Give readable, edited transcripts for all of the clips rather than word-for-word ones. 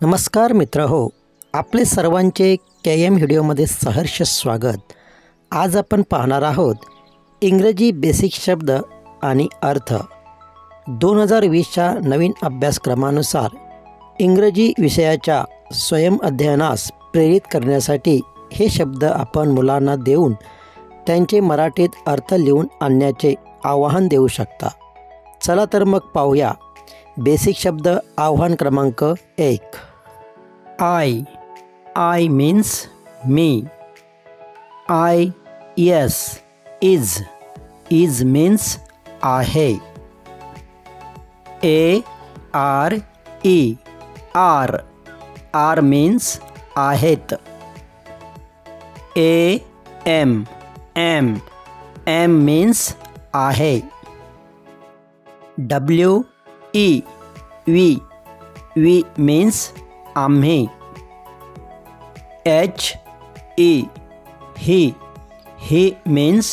नमस्कार मित्रहो, आपले सर्वांचे KM व्हिडिओमध्ये सहर्ष स्वागत। आज आपण पाहणार आहोत इंग्रजी बेसिक शब्द आणि अर्थ। 2020च्या नवीन अभ्यासक्रमानुसार इंग्रजी विषयाच्या स्वयं अध्ययनास प्रेरित करण्यासाठी हे शब्द आपण मुलांना देऊन त्यांचे मराठीत अर्थ लिहून आणण्याचे आवाहन देऊ शकता। चला तर मग पाहूया बेसिक शब्द। आव्हान क्रमांक 1, I means me. Yes, is means आहे। R means आहेत। M means आहे। We means आम्ही। he means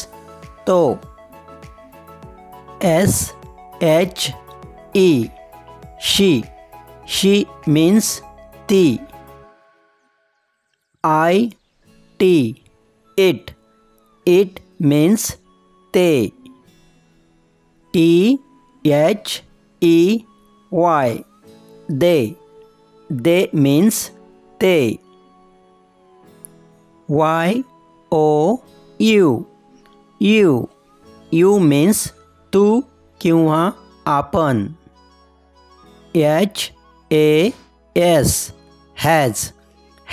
तो। she means ती। it means ते। they means ते। you means तू किंवा आपण।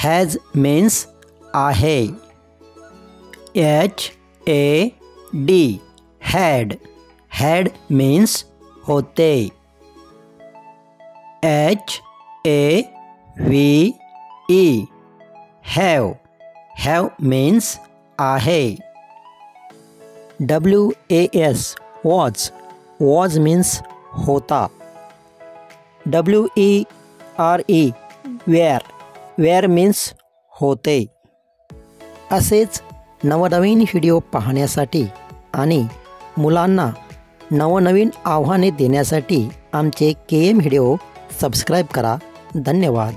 has means आहे। had means होते। have means आहे। was means होता। were means होते। असेच नवनवीन व्हिडिओ पाहण्यासाठी आणि मुलांना नवनवीन आव्हाने देण्यासाठी आमचे KM व्हिडिओ सबस्क्राईब करा। धन्यवाद।